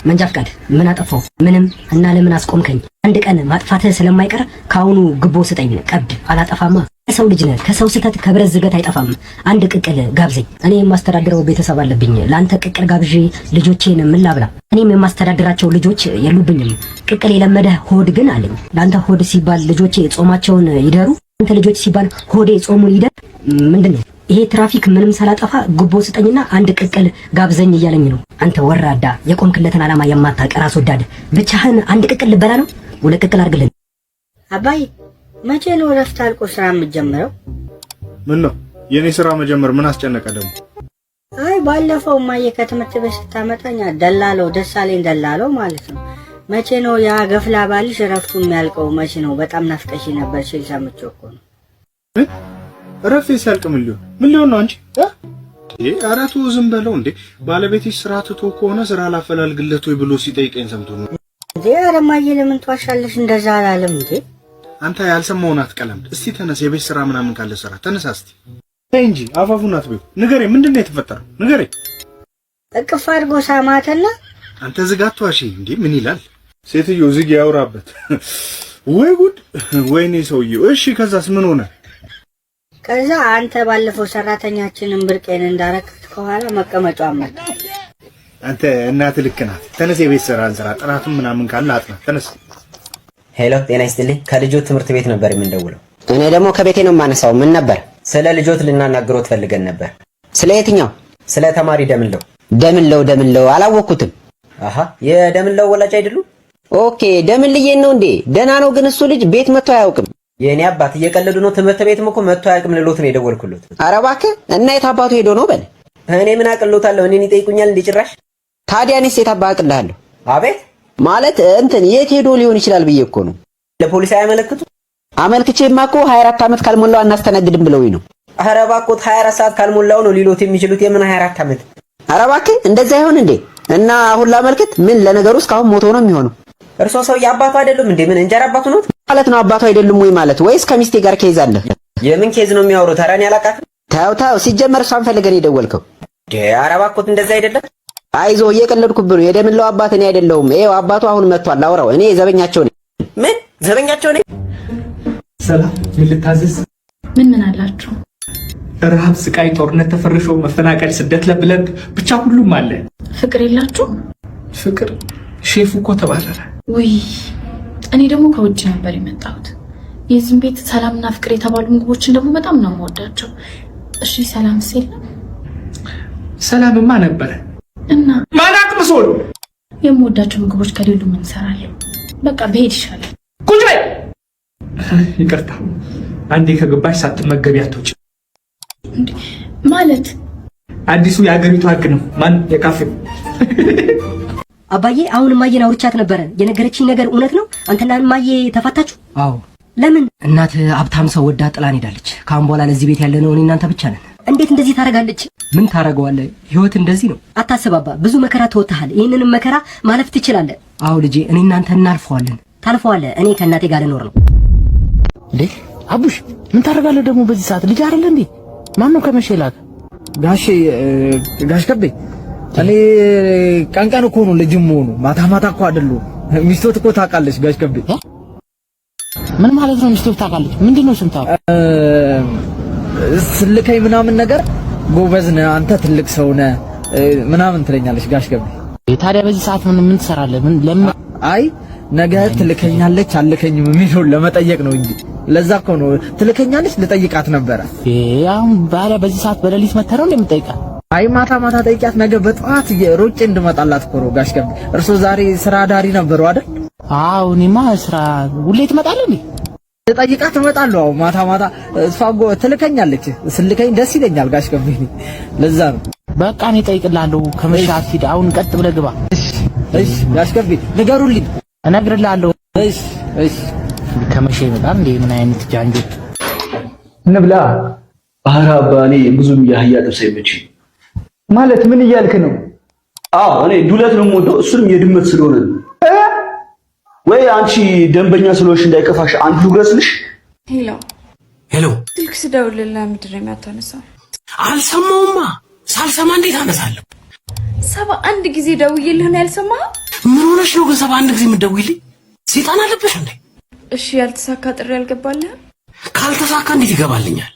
መንጃ ፍቃድ ምን አጠፋው? ምንም። እና ለምን አስቆምከኝ? አንድ ቀን ማጥፋትህ ስለማይቀር ካሁኑ ግቦ ስጠኝ። ቀብድ አላጠፋማ። ሰው ልጅ ነህ። ከሰው ስህተት ከብረት ዝገት አይጠፋም። አንድ ቅቅል ጋብዘኝ። እኔ የማስተዳድረው ቤተሰብ አለብኝ። ለአንተ ቅቅል ጋብዤ ልጆቼን ምን ላብላ? እኔም የማስተዳድራቸው ልጆች የሉብኝም። ቅቅል የለመደ ሆድ ግን አለኝ። ለአንተ ሆድ ሲባል ልጆቼ ጾማቸውን ይደሩ፣ አንተ ልጆች ሲባል ሆዴ ጾሙን ይደር። ምንድነው ይሄ? ትራፊክ ምንም ሳላጠፋ ጉቦ ስጠኝና አንድ ቅቅል ጋብዘኝ እያለኝ ነው። አንተ ወራዳ፣ የቆምክለትን ዓላማ የማታውቅ ራስ ወዳድ፣ ብቻህን አንድ ቅቅል ልበላ ነው? ሁለት ቅቅል አድርግልን። አባይ መቼ ነው እረፍት አልቆ ስራ የምትጀምረው? ምን ነው የኔ ስራ መጀመር ምን አስጨነቀ ደግሞ? አይ ባለፈው ማየ ከትምህርት ቤት ስታመጣኝ ደላለው ደሳለኝ ደላለው ማለት ነው። መቼ ነው ያ ገፍላ ባልሽ እረፍቱ የሚያልቀው? መቼ ነው? በጣም ናፍቀሽ ነበር ሲል ሰምቼው እኮ ነው። እረፍት ሲያልቅ ምን ሊሆን ነው? አንቺ አራቱ ዝም በለው እንዴ። ባለቤትሽ ስራ ትቶ ከሆነ ስራ ላፈላልግለት ወይ ብሎ ሲጠይቀኝ ሰምቶ ነው እንዴ። ኧረ ማየ ለምን ትዋሻለሽ? እንደዛ አላለም እንዴ። አንተ ያልሰማውን አትቀለምድ። እስቲ ተነስ፣ የቤት ስራ ምናምን ካለ ስራ ተነሳ እስቲ። ተይ እንጂ አፋፉን አትበይው። ንገረኝ፣ ምንድነው የተፈጠረው? ንገረኝ። እቅፍ አድርጎ ሳማተና አንተ ዝጋት ዋሺ እንዴ። ምን ይላል? ሴትዮ ዝግ ያውራበት። ወይ ጉድ! ወይኔ ሰውዬው። እሺ ከዛስ ምን ሆነ? ከዛ አንተ ባለፈው ሰራተኛችንን ብርቄን እንዳረክት ከኋላ መቀመጫው አመጣ። አንተ እናት ልክ ናት። ተነስ፣ የቤት ስራ እንስራ። ጥናቱን ምናምን ካለ አጥና። ተነስ። ሄሎ፣ ጤና ይስጥልኝ። ከልጆት ትምህርት ቤት ነበር የምንደውለው። እኔ ደግሞ ከቤቴ ነው የማነሳው። ምን ነበር? ስለ ልጆት ልናናግሮት ፈልገን ነበር። ስለ የትኛው? ስለ ተማሪ ደምለው። ደምለው አላወቅኩትም። አሃ፣ የደምለው ወላጅ አይደሉም? ኦኬ፣ ደምልዬን ነው እንዴ? ደህና ነው ግን እሱ ልጅ ቤት መጥቶ አያውቅም። የኔ አባት እየቀለዱ ነው። ትምህርት ቤትም እኮ መጥቶ አያውቅም ልሎት ነው የደወልኩለት። ኧረ እባክህ። እና የት አባቱ ሄዶ ነው በል። እኔ ምን አቅልሎታለሁ? እኔን ይጠይቁኛል እንዴ ጭራሽ። ታዲያ እኔስ የት አባ አቅልሃለሁ? አቤት ማለት እንትን የት ሄዶ ሊሆን ይችላል ብዬ እኮ ነው። ለፖሊስ አያመለክቱ? አመልክቼማ እኮ 24 ዓመት ካልሞላው አናስተናግድም ብለውኝ ነው። ኧረ እባክዎት 24 ሰዓት ካልሞላው ነው ሊሎት የሚችሉት። የምን 24 ዓመት? ኧረ እባክህ እንደዛ ይሆን እንዴ? እና አሁን ላመልክት? ምን ለነገሩ እስካሁን ሞቶ ነው የሚሆነው። እርሶ ሰው የአባቱ አይደሉም እንዴ? ምን እንጀራ አባቱ ነው ማለት ነው? አባቱ አይደሉም ወይ ማለት? ወይስ ከሚስቴ ጋር ኬዝ አለ? የምን ኬዝ ነው የሚያወሩት? ኧረ እኔ አላውቃትም። ታው ሲጀመር እሷን ፈልገን የደወልከው? ኧረ እባክዎት እንደዛ አይደለም። አይዞ እየቀለድኩብህ ነው። የደምለው አባት እኔ አይደለሁም። ይኸው አባቱ አሁን መጥቷል። አውራው። እኔ ዘበኛቸው ነኝ። ምን ዘበኛቸው ነኝ? ሰላም፣ ምን ልታዘዝ? ምን አላችሁ? ረሃብ፣ ስቃይ፣ ጦርነት፣ ተፈርሾ፣ መፈናቀል፣ ስደት፣ ለብለብ ብቻ ሁሉም አለ። ፍቅር የላችሁ? ፍቅር ሼፉ እኮ ተባረረ። ውይ እኔ ደግሞ ከውጭ ነበር የመጣሁት። የዚህም ቤት ሰላምና ፍቅር የተባሉ ምግቦችን ደግሞ በጣም ነው የምወዳቸው። እሺ ሰላም ሲል ሰላምማ ነበረ እና ማናቅ ምሶል የምወዳቸው ምግቦች ከሌሉ ምን እሰራለሁ? በቃ ብሄድ ይሻላል። ቁጭ በይ። ይቅርታ፣ አንዴ ከገባሽ ሳትመገቢ አትወጪ። ማለት አዲሱ የአገሪቱ ህግ ነው። ማን የካፌው አባዬ አሁን ማየን አውርቻት ነበረ። የነገረችኝ ነገር እውነት ነው? አንተና ማየ ተፋታችሁ? አዎ። ለምን? እናት ሀብታም ሰው ወዳ ጥላን ሄዳለች። ካሁን በኋላ ለዚህ ቤት ያለነው እኔ እናንተ ብቻ ነን። እንዴት እንደዚህ ታደርጋለች? ምን ታደርገዋለህ? ህይወት እንደዚህ ነው። አታስብ አባ፣ ብዙ መከራ ተወጥተሃል። ይህንንም መከራ ማለፍ ትችላለህ። አዎ ልጄ፣ እኔ እናንተ እናልፈዋለን። ታልፈዋለህ። እኔ ከእናቴ ጋር ልኖር ነው። እንዴ አቡሽ፣ ምን ታደርጋለህ ደግሞ በዚህ ሰዓት? ልጅ አይደለ እንዴ? ማን ነው ከመሸ ላክ? ጋሽ ከቤ፣ እኔ ቀን እኮ ነው ልጅም ሆኖ ማታ እኮ አይደለም። ሚስቶት እኮ ታውቃለች ጋሽ ከቤ። ምን ማለት ነው ሚስቶት ታውቃለች? ምንድነው ስምታው? ስልከኝ ምናምን ነገር ጎበዝ ነህ አንተ ትልቅ ሰው ነህ ምናምን ትለኛለች ጋሽ ከቤ። ታዲያ በዚህ ሰዓት ምን ትሰራለህ? ምን ለምን? አይ ነገ ትልከኛለች አልከኝም የሚለውን ለመጠየቅ ነው እንጂ ለዛ እኮ ነው ትልከኛለች ልጠይቃት ነበረ። አሁን ባለ በዚህ ሰዓት በሌሊት መተረው እንደምጠይቃት? አይ ማታ ጠይቂያት ነገ በጠዋት ሮጬ እንድመጣላት እኮ ነው ጋሽ ከቤ። እርሶ ዛሬ ስራ ዳሪ ነበሩ አይደል? አዎ እኔማ ስራ ሁሌ ትመጣለህ እንዴ? ልጠይቃት እመጣለሁ። አዎ ማታ እሷ ትልከኛለች። ስልከኝ ደስ ይለኛል ጋሽ ከቤ። ለዛ ነው በቃ እኔ እጠይቅልሃለሁ። ከመሻት ሂድ። አሁን ቀጥ ብለህ ግባ። እሺ ጋሽ ከቤ ንገሩልኝ። እነግርልሃለሁ። እሺ ከመሸ ይመጣል እንዴ? ምን አይነት ጃንጆ እንብላ። ኧረ አባ፣ እኔ ብዙም ያህያ ጥብስ አይመችኝ። ማለት ምን እያልክ ነው? አዎ እኔ ዱለት ነው የምወደው፣ እሱንም የድመት ስለሆነ ነው። ወይ አንቺ ደንበኛ ስለሆንሽ እንዳይከፋሽ አንዱ ልግለጽልሽ። ሄሎ ስልክ ስደውልልህ ለምንድን ነው የማታነሳው? አልሰማውማ። ሳልሰማ እንዴት አነሳለሁ? 71 ጊዜ ደውዬልህ ነው ያልሰማኸው? ምን ሆነሽ ነው ግን 71 ጊዜ የምትደውይልኝ? ሰይጣን አለብሽ እንዴ? እሺ ያልተሳካ ጥሪ አልገባልህ? ካልተሳካ እንዴት ይገባልኛል?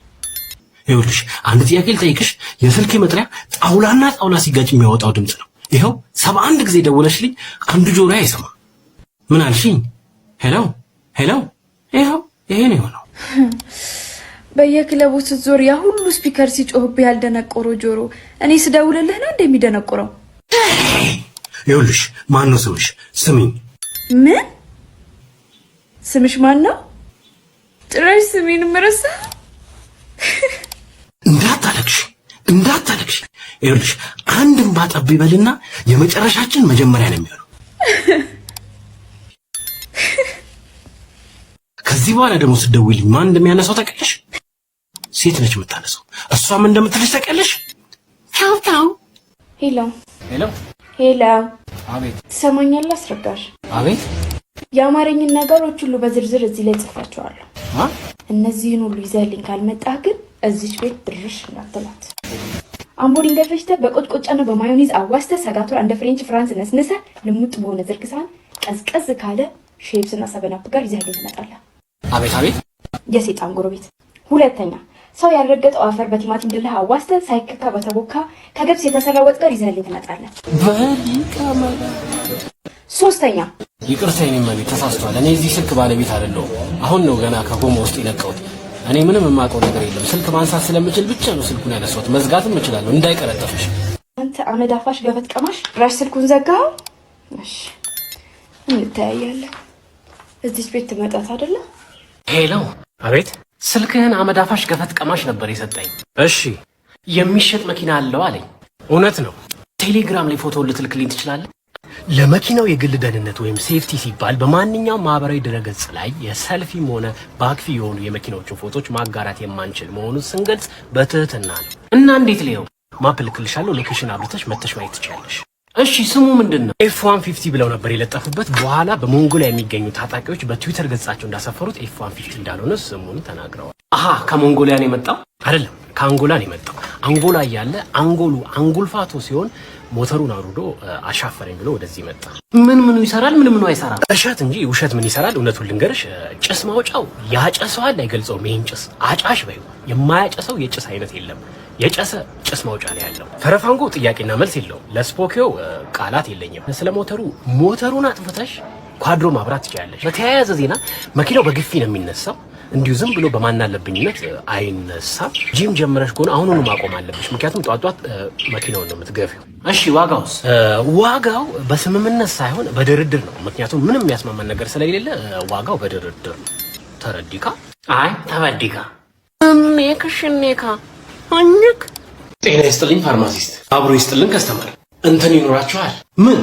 ይኸውልሽ አንድ ጥያቄ ልጠይቅሽ። የስልኬ መጥሪያ ጣውላና ጣውላ ሲጋጭ የሚያወጣው ድምጽ ነው። ይኸው 71 ጊዜ ደወለሽልኝ፣ አንዱ ጆሮዬ አይሰማ። ምን አልሽኝ? ሄሎ ሄሎ። ይኸው ይሄ ነው የሆነው። በየክለቡ ስትዞር ያ ሁሉ ስፒከር ሲጮህብህ ያልደነቆረው ጆሮ እኔ ስደውልልህ ነው እንደሚደነቆረው? ይኸውልሽ ማን ነው ስምሽ? ስሚኝ። ምን ስምሽ ማን ነው? ጭራሽ ስሜን ምረሳ። እንዳታለቅሽ። ይኸውልሽ አንድም ባጠብ ይበልና የመጨረሻችን መጀመሪያ ነው የሚሆነው። ከዚህ በኋላ ደግሞ ስትደውይልኝ ማን እንደሚያነሳው ታውቂያለሽ? ሴት ነች የምታነሳው። እሷም እንደምትልሽ ታውቂያለሽ? ቻው ቻው። ሄሎ ሄሎ ሄሎ። አቤት። ትሰማኛለህ አስረጋሽ? አቤት። የአማርኝን ነገሮች ሁሉ በዝርዝር እዚህ ላይ ጽፋቸዋለሁ። እነዚህን ሁሉ ይዘህልኝ ካልመጣህ ግን እዚች ቤት ድርሽ እንዳትላት። አምቦ ድንጋይ ፈጭተህ በቆጭቆጫና በማዮኔዝ አዋስተህ ሰጋቱራ እንደ ፍሬንች ፍራንስ ነስንሰህ ልሙጥ በሆነ ዝርግ ሳህን ቀዝቀዝ ካለ ሼፕስና ሰበናፕ ጋር ይዘህልኝ ትመጣለህ። አቤት አቤት። የሴጣን ጎረቤት። ሁለተኛ ሰው ያልረገጠው አፈር በቲማቲም ድልህ አዋስተህ ሳይከካ በተቦካ ከገብስ የተሰራ ወጥ ጋር ይዘህልኝ ትመጣለህ። በሊቀመላ። ሶስተኛ ይቅርታ የኔ ማለት ተሳስቷል። እኔ እዚህ ስልክ ባለቤት አይደለሁም። አሁን ነው ገና ከጎማ ውስጥ የነቃሁት። እኔ ምንም የማውቀው ነገር የለም። ስልክ ማንሳት ስለምችል ብቻ ነው ስልኩን ያነሳሁት። መዝጋትም እችላለሁ እንዳይቀረጠፍሽ። አንተ አመድ አፋሽ ገፈት ቀማሽ ራሽ ስልኩን ዘጋው። እሺ እንተያያለን። እዚህ ቤት ትመጣት አይደለ? ሄሎ። አቤት። ስልክህን አመድ አፋሽ ገፈት ቀማሽ ነበር የሰጠኝ። እሺ የሚሸጥ መኪና አለው አለኝ። እውነት ነው። ቴሌግራም ላይ ፎቶ ልትልክልኝ ትችላለህ? ለመኪናው የግል ደህንነት ወይም ሴፍቲ ሲባል በማንኛውም ማህበራዊ ድረገጽ ላይ የሰልፊም ሆነ ባክፊ የሆኑ የመኪናዎችን ፎቶዎች ማጋራት የማንችል መሆኑን ስንገልጽ በትህትና ነው። እና እንዴት ሊየው? ማፕ ልክልሻለሁ። ሎኬሽን አብርተሽ መተሽ ማየት ትችላለሽ። እሺ ስሙ ምንድን ነው? F150 ብለው ነበር የለጠፉበት። በኋላ በሞንጎሊያ የሚገኙ ታጣቂዎች በትዊተር ገጻቸው እንዳሰፈሩት F150 እንዳልሆነ ስሙን ተናግረዋል። አሃ ከሞንጎሊያ ነው የመጣው? አይደለም ከአንጎላ ነው የመጣው። አንጎላ እያለ አንጎሉ አንጉልፋቶ ሲሆን ሞተሩን አውርዶ አሻፈረኝ ብሎ ወደዚህ መጣ። ምኑ ይሰራል? ምኑ አይሰራም። እሸት እንጂ ውሸት ምን ይሰራል? እውነቱን ልንገርሽ፣ ጭስ ማውጫው ያጨሰዋል አይገልጸውም። ይሄን ጭስ አጫሽ በይው። የማያጨሰው የጭስ አይነት የለም። የጨሰ ጭስ ማውጫ ነው ያለው። ፈረፋንጎ ጥያቄና መልስ የለውም። ለስፖኪዮ ቃላት የለኝም። ስለ ሞተሩን አጥፍተሽ ኳድሮ ማብራት ትችላለሽ። በተያያዘ ዜና መኪናው በግፊ ነው የሚነሳው። እንዲሁ ዝም ብሎ በማናለብኝነት አይነሳም። ጂም ጀምረሽ ከሆነ አሁኑኑ ማቆም አለብሽ። ምክንያቱም ጧት መኪናውን ነው የምትገፊው። እሺ ዋጋውስ? ዋጋው በስምምነት ሳይሆን በድርድር ነው። ምክንያቱም ምንም የሚያስማማን ነገር ስለሌለ ዋጋው በድርድር ነው። ተረዲካ? አይ ተበዲካ። እኔካ አኝክ። ጤና ይስጥልኝ ፋርማሲስት። አብሮ ይስጥልን ከስተመር። እንትን ይኖራችኋል? ምን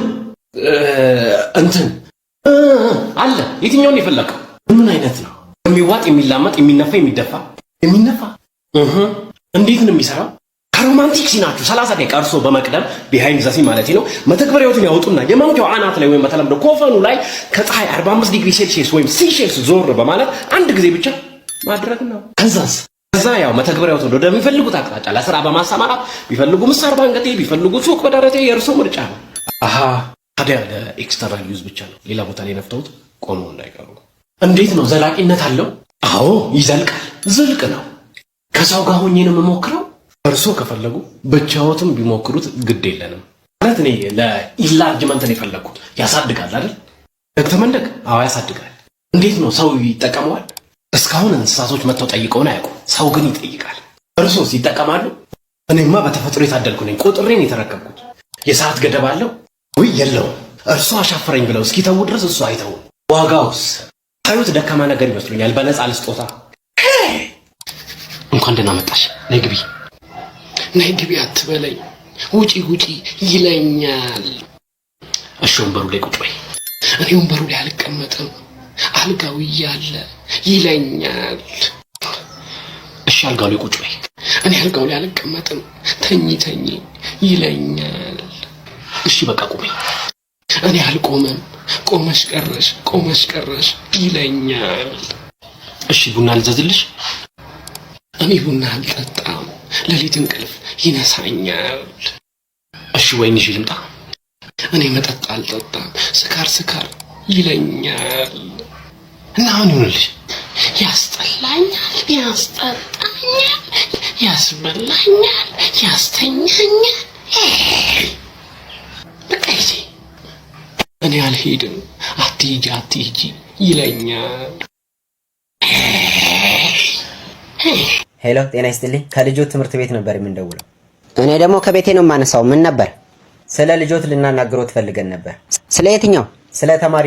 እንትን አለ? የትኛውን የፈለከው? ምን አይነት ነው? የሚዋጥ የሚላመጥ የሚነፋ የሚደፋ እንዴት ነው የሚሰራው? ከሮማንቲክ ሲናችሁ 30 ደቂቃ እርሶ በመቅደም ቢሃይንድ ዘሲ ማለት ነው መተግበሪያዎችን ያወጡና የማንኪያው አናት ላይ ወይም በተለምዶ ኮፈኑ ላይ ከፀሐይ 45 ዲግሪ ሴልሺየስ ወይም ሲልሺየስ ዞር በማለት አንድ ጊዜ ብቻ ማድረግ ነው። ከዛ ያው መተግበሪያዎችን ወደሚፈልጉት አቅጣጫ ለስራ በማሰማራት ቢፈልጉ ምሳር ባንገቴ ቢፈልጉ ሱቅ በደረቴ የእርሶ ምርጫ ነው። አሃ ታዲያ ለኤክስተርናል ዩዝ ብቻ ነው። ሌላ ቦታ ላይ ነፍተውት ቆመው እንዳይቀሩ። እንዴት ነው? ዘላቂነት አለው? አዎ ይዘልቃል። ዝልቅ ነው። ከሰው ጋር ሆኜ ነው የምሞክረው። እርሶ ከፈለጉ ብቻዎትም ቢሞክሩት ግድ የለንም። ማለት እኔ ለኢንላርጅመንት ነው የፈለኩት። ያሳድጋል አይደል? ደግተመንደግ? አዎ ያሳድጋል። እንዴት ነው? ሰው ይጠቀመዋል? እስካሁን እንስሳቶች መጥተው ጠይቀውን አያውቁም። ሰው ግን ይጠይቃል። እርሶስ ይጠቀማሉ? እኔማ በተፈጥሮ የታደልኩ ነኝ። ቆጥሬን የተረከብኩት። የሰዓት ገደብ አለው ወይ? የለውም። እርሶ አሻፈረኝ ብለው እስኪተው ድረስ እሱ አይተው። ዋጋውስ? ታዩት ደካማ ነገር ይመስሉኛል። በነፃ ልስጦታ። እንኳን ደህና መጣሽ። ነይ ግቢ። ነይ ግቢ አትበለኝ። ውጪ ይለኛል። እሺ ወንበሩ ላይ ቁጭ በይ። እኔ ወንበሩ ላይ አልቀመጥም። አልጋው እያለ ይለኛል። እሺ አልጋው ላይ ቁጭ በይ። እኔ አልጋው ላይ አልቀመጥም። ተኝ ይለኛል። እሺ በቃ ቁሚ። እኔ አልቆምም። ቆመሽ ቀረሽ ይለኛል። እሺ ቡና ልዘዝልሽ? እኔ ቡና አልጠጣም። ሌሊት እንቅልፍ ይነሳኛል። እሺ ወይን ይዤ ልምጣ? እኔ መጠጥ አልጠጣም፣ ስካር ይለኛል እና አሁን ይሁንልሽ፣ ያስጠላኛል፣ ያስጠጣኛል፣ ያስበላኛል፣ ያስተኛኛል። በቃ ይሄ እኔ አልሄድም፣ አትሂጂ ይለኛል። ሄሎ፣ ጤና ይስጥልኝ። ከልጆት ትምህርት ቤት ነበር የምንደውለው። እኔ ደግሞ ከቤቴ ነው የማነሳው። ምን ነበር? ስለ ልጆት ልናናግሮት ፈልገን ነበር። ስለ የትኛው? ስለ ተማሪ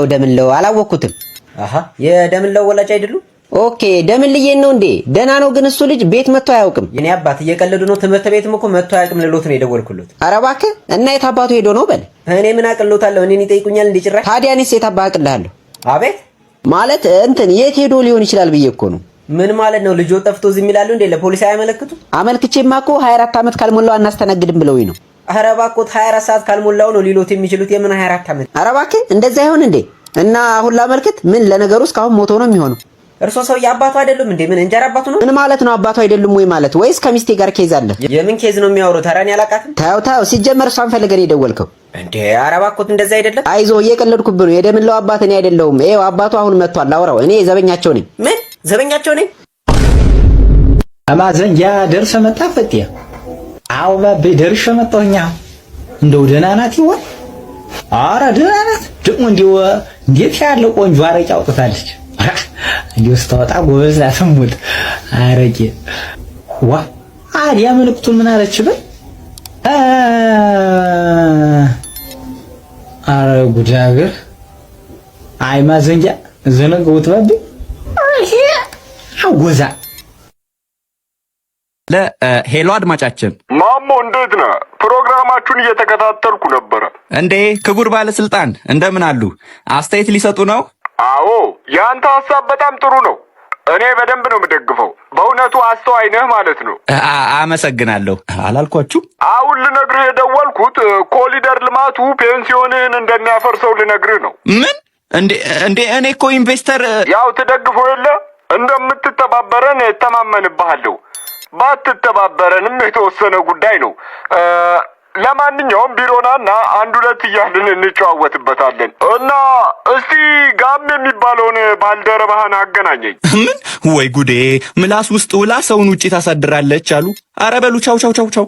ደምለው አላወቅኩትም። አሃ፣ የደምለው ወላጅ አይደሉ? ኦኬ፣ ደምልዬን ነው እንዴ? ደህና ነው ግን እሱ ልጅ ቤት መጥቶ አያውቅም። የኔ አባት እየቀለዱ ነው። ትምህርት ቤትም እኮ መጥቶ አያውቅም ልሎት ነው የደወልኩለት። ኧረ እባክህ፣ እና የት አባቱ ሄዶ ነው በል። እኔ ምን አቅልሎታለሁ? እኔን ይጠይቁኛል እንዴ ጭራሽ። ታዲያ እኔስ የት አባ አቅልሃለሁ? አቤት ማለት እንትን የት ሄዶ ሊሆን ይችላል ብዬ እኮ ነው። ምን ማለት ነው? ልጆ ጠፍቶ ዝም ይላሉ እንዴ? ለፖሊስ አያመለክቱ? አመልክቼማ እኮ 24 ዓመት ካልሞላው አናስተናግድም ብለውኝ ነው። ኧረ እባክዎት 24 ሰዓት ካልሞላው ነው ሊሎት የሚችሉት። የምን 24 ዓመት? ኧረ እባክህ እንደዛ ይሆን እንዴ? እና አሁን ላመልክት? ምን ለነገሩ እስካሁን ሞቶ ነው የሚሆነው። እርሶ ሰውዬ አባቱ አይደሉም እንዴ? ምን እንጀራ አባቱ ነው? ምን ማለት ነው አባቱ አይደሉም ወይ ማለት? ወይስ ከሚስቴ ጋር ኬዝ አለ? የምን ኬዝ ነው የሚያወሩት? ኧረ እኔ አላውቃትም። ታው ሲጀመር እሷን ፈልገን የደወልከው እንዴ? ኧረ እባክዎት እንደዛ አይደለም። አይዞህ እየቀለድኩብህ ነው። የደምለው አባት እኔ አይደለሁም። ይኸው አባቱ አሁን መጥቷል። አውራው። እኔ ዘበኛቸው ነኝ። ምን ዘበኛቸው ነኝ? አማዘን ያ ደርሰ መጣ ፈጥያ አው ባቤ ደርሰ መጣሁኛ። እንደው ደህና ናት ይሆን? ኧረ ደህና ናት። ደግሞ እንዴት ያለ ቆንጆ አረቄ አውጥታለች። እንዴው ስታወጣ ጎበዝ አትሙት አረቄ። ዋ አዲያ መልክቱን ምን አለች በል። ኧረ ጉድ አገር። አይ ማዘንጃ ዘነገውት ባቤ አጎዛ ለሄሎ አድማጫችን ማሞ እንዴት ነህ? ፕሮግራማችሁን እየተከታተልኩ ነበረ። እንዴ ክቡር ባለስልጣን እንደምን አሉ? አስተያየት ሊሰጡ ነው? አዎ ያንተ ሐሳብ በጣም ጥሩ ነው። እኔ በደንብ ነው የምደግፈው። በእውነቱ አስተዋይ ነህ ማለት ነው። አመሰግናለሁ። አላልኳችሁ? አሁን ልነግርህ የደወልኩት ኮሊደር ልማቱ ፔንሲዮንህን እንደሚያፈርሰው ልነግርህ ነው። ምን? እንዴ እኔ እኮ ኢንቨስተር ያው ትደግፈው የለ እንደምትተባበረን እተማመንብሃለሁ። ባትተባበረንም የተወሰነ ጉዳይ ነው። ለማንኛውም ቢሮናና አንድ ሁለት እያልን እንጨዋወትበታለን። እና እስቲ ጋም የሚባለውን ባልደረባህን አገናኘኝ። ምን? ወይ ጉዴ! ምላስ ውስጥ ውላ ሰውን ውጪ ታሳድራለች አሉ። አረ በሉ ቻው።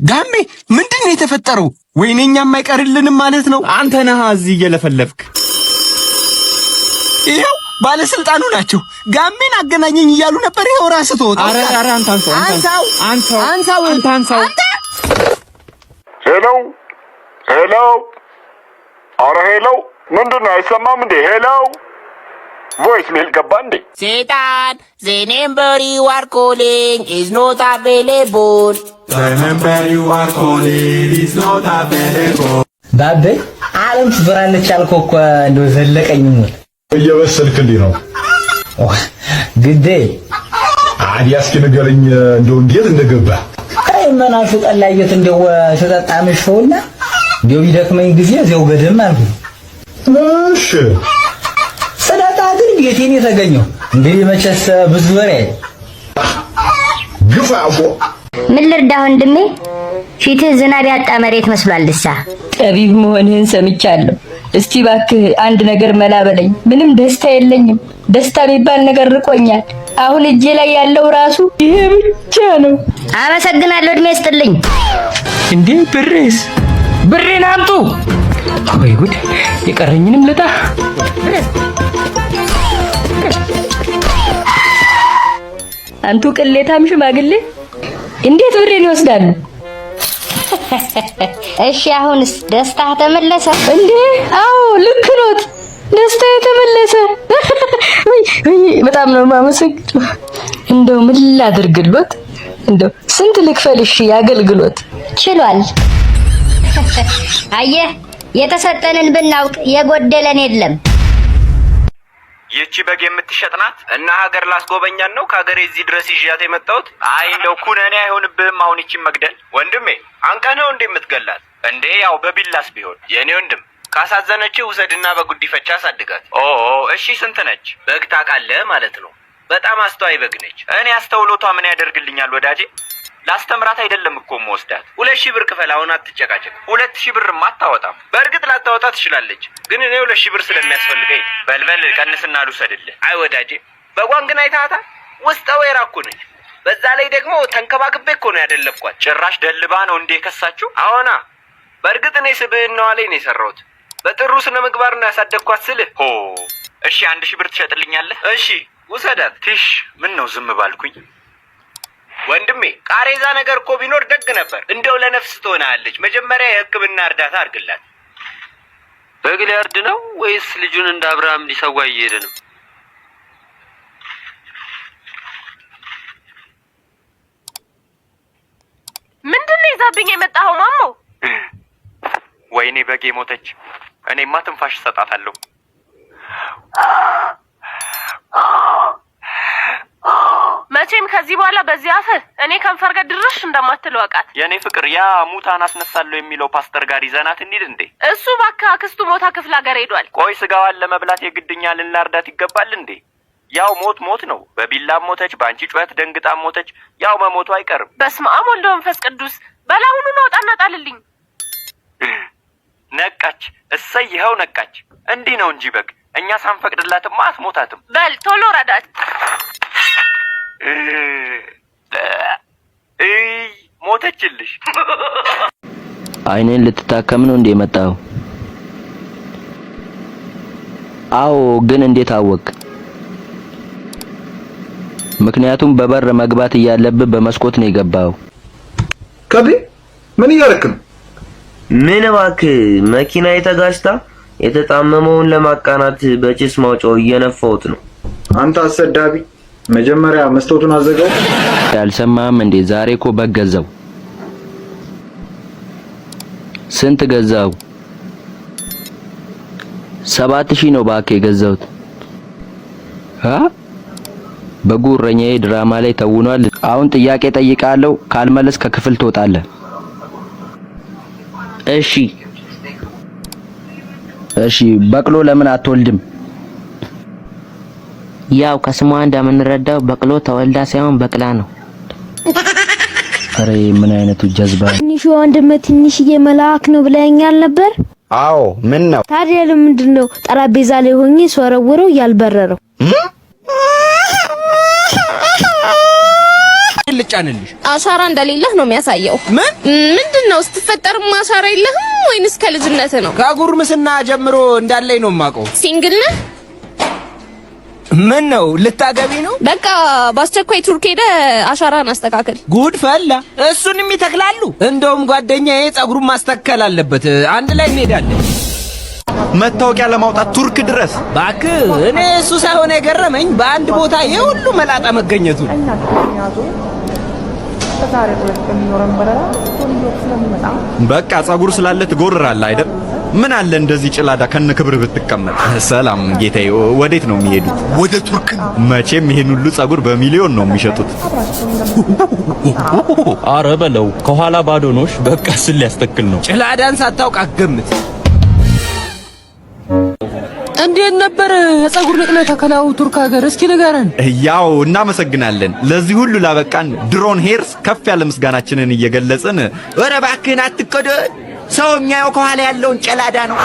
ጋሜ ምንድን ነው የተፈጠረው? ወይኔ እኛም አይቀርልንም ማለት ነው። አንተ ነህ እዚህ እየለፈለፍክ። ይኸው ባለስልጣኑ ናቸው። ጋሜን አገናኘኝ እያሉ ነበር። ይኸው ራስህ ተወጣ። አረ አንሳው። ሄሎ። አረ ሄሎ፣ ምንድን ነው አይሰማም እንዴ? ሄሎ ቮይስ ሜል ገባ እንዴ? ሴጣን the number you are calling is not available. ባቤ ዓለም ትዞራለች አልከው እኮ እንደው ዘለቀኝ ሞት እየበሰልክልኝ ነው ግዴ። አዲያ እስኪ ንገረኝ እንደው እንዴት እንደገባ። አይ መናሹ ጠላየት እንደው ተጠጣ መሽፈውና እንደው ቢደክመኝ ጊዜ እዚያው ገደም አልኩ። እሺ ሰዳታ ግን ቤቴን የተገኘው እንግዲህ መቸስ ብዙ ወሬ ግፋቦ። ምን ልርዳ ወንድሜ? ፊትህ ዝናብ ያጣ መሬት መስሏል። ልሳ ጠቢብ መሆንህን ሰምቻለሁ። እስቲ እባክህ አንድ ነገር መላ በለኝ። ምንም ደስታ የለኝም። ደስታ የሚባል ነገር ርቆኛል። አሁን እጄ ላይ ያለው ራሱ ይሄ ብቻ ነው። አመሰግናለሁ። እድሜ ይስጥልኝ። እንዴ ብሬስ? ብሬን አምጡ። ወይ ጉድ! የቀረኝንም ልጣ። አንቱ ቅሌታም ሽማግሌ እንዴት ብሬን ይወስዳሉ? እሺ አሁንስ ደስታ ተመለሰ እንዴ? አዎ ልክ ኖት። ደስታ የተመለሰ። በጣም ነው የማመሰግነው። እንደው ምን ላድርግሎት? እንደው ስንት ልክፈልሽ ያገልግሎት? ችሏል። አየህ የተሰጠንን ብናውቅ የጎደለን የለም። ይቺ በግ የምትሸጥ ናት እና ሀገር ላስጎበኛን ነው ከሀገሬ እዚህ ድረስ ይዣት የመጣሁት። አይ እንደው ኩነኔ አይሆንብህም አሁን ይቺን መግደል? ወንድሜ አንቀህ ነው እንዴ የምትገላት? እንዴ ያው በቢላስ ቢሆን የኔ ወንድም ካሳዘነችህ ውሰድና በጉዲፈቻ አሳድጋት። ኦ እሺ ስንት ነች? በግ ታውቃለህ ማለት ነው። በጣም አስተዋይ በግ ነች። እኔ አስተውሎቷ ምን ያደርግልኛል ወዳጄ? ላስተምራት አይደለም እኮ የምወስዳት። 2000 ብር ክፈል። አሁን አትጨቃጨቅ። 2000 ብር አታወጣም። በእርግጥ ላታወጣ ትችላለች፣ ግን እኔ 2000 ብር ስለሚያስፈልገኝ በልበል ቀንስና ልውሰድልህ። አይ ወዳጄ፣ በጓን ግን አይታታል። ውስጠ ወይራ እኮ ነች። በዛ ላይ ደግሞ ተንከባክቤ እኮ ነው ያደለብኳት። ጭራሽ ደልባ ነው እንዴ የከሳችሁ? አዎና፣ በእርግጥ እኔ ስብዕናዋ ላይ ነው የሰራሁት። በጥሩ ስነ ምግባር ነው ያሳደግኳት ስልህ። ሆ እሺ፣ 1000 ብር ትሸጥልኛለህ? እሺ ውሰዳት። ትሽ ምን ነው ዝም ባልኩኝ። ወንድሜ ቃሬዛ ነገር እኮ ቢኖር ደግ ነበር። እንደው ለነፍስ ትሆናለች። መጀመሪያ የሕክምና እርዳታ አድርግላት። በግ ሊያርድ ነው ወይስ ልጁን እንደ አብርሃም ሊሰዋ እየሄደ ነው? ምንድነው ይዛብኝ የመጣኸው ማሞ? ወይኔ በጌ ሞተች። እኔማ ትንፋሽ እሰጣታለሁ። መቼም ከዚህ በኋላ በዚህ አፍህ እኔ ከንፈር ጋር ድርሽ እንደማትል ወቃት። የኔ ፍቅር፣ ያ ሙታን አስነሳለሁ የሚለው ፓስተር ጋር ይዘናት እንሂድ እንዴ? እሱ ባካ አክስቱ ሞታ ክፍለ ሀገር ሄዷል። ቆይ ስጋዋን ለመብላት የግድኛ ልናርዳት ይገባል እንዴ? ያው ሞት ነው። በቢላም ሞተች፣ በአንቺ ጩኸት ደንግጣም ሞተች። ያው መሞቱ አይቀርም። በስመ አብ ወልድ ወመንፈስ ቅዱስ። በላሁኑ ነው ጣና ጣልልኝ። ነቃች። እሰይ ይኸው ነቃች። እንዲህ ነው እንጂ በግ እኛ ሳንፈቅድላትማ አትሞታትም። በል ቶሎ ረዳት። ሞተችልሽ። አይኔን ልትታከም ነው እንዴ የመጣው? አዎ፣ ግን እንዴት አወቅ? ምክንያቱም በበር መግባት እያለብህ በመስኮት ነው የገባው። ከቤ ምን እያደረክ ነው? ምን እባክህ፣ መኪና የተጋጭታ የተጣመመውን ለማቃናት በጭስ ማውጫው እየነፋሁት ነው። አንተ አሰዳቢ፣ መጀመሪያ መስታወቱን አዘጋው። ያልሰማህም እንዴ? ዛሬ እኮ በግ ገዛው። ስንት ገዛው? 7000 ነው እባክህ የገዛሁት። በጉ እረኛዬ ድራማ ላይ ተውኗል። አሁን ጥያቄ ጠይቃለሁ፣ ካልመለስ ከክፍል ትወጣለህ። እሺ፣ በቅሎ ለምን አትወልድም? ያው ከስሟ እንደምንረዳው በቅሎ ተወልዳ ሳይሆን በቅላ ነው። አሬ ምን አይነቱ ጀዝባ! ትንሹ ወንድም ትንሽዬ መልአክ ነው ብለኸኛል ነበር? አዎ፣ ምን ነው ታዲያ? ለምንድን ነው ጠረጴዛ ላይ ሆኜ ስወረውረው ያልበረረው? ልጫንልሽ አሻራ እንደሌለህ ነው የሚያሳየው። ምንድነው ስትፈጠር አሻራ የለህም ወይንስ ከልጅነት ነው? ከጉርምስና ጀምሮ እንዳለኝ ነው የማውቀው። ሲንግል ነህ? ምን ነው ልታገቢ ነው? በቃ በአስቸኳይ ቱርክ ሄደህ አሻራን አስተካክል። ጉድ ፈላ። እሱንም ይተክላሉ። እንደውም ጓደኛዬ ጸጉሩን ማስተከል አለበት። አንድ ላይ እንሄዳለን። መታወቂያ ለማውጣት ቱርክ ድረስ? እባክህ እኔ እሱ ሳይሆን የገረመኝ በአንድ ቦታ የሁሉ መላጣ መገኘቱ። በቃ ጸጉር ስላለ ትጎርራለህ አይደል? ምን አለ እንደዚህ ጭላዳ ከነ ክብር ብትቀመጥ። ሰላም ጌታዬ፣ ወዴት ነው የሚሄዱት? ወደ ቱርክ። መቼም ይሄን ሁሉ ጸጉር በሚሊዮን ነው የሚሸጡት። አረ በለው፣ ከኋላ ባዶ ነሽ። በቃ ስል ሊያስተክል ነው። ጭላዳን ሳታውቅ አትገምት። እንዴት ነበር የጸጉር ንቅለ ተከላው ቱርክ ሀገር? እስኪ ንገረን። ያው እናመሰግናለን። ለዚህ ሁሉ ላበቃን ድሮን ሄርስ ከፍ ያለ ምስጋናችንን እየገለጽን፣ ኧረ እባክህን አትቀደድ። ሰው የሚያየው ከኋላ ያለውን ጨላዳ ነው።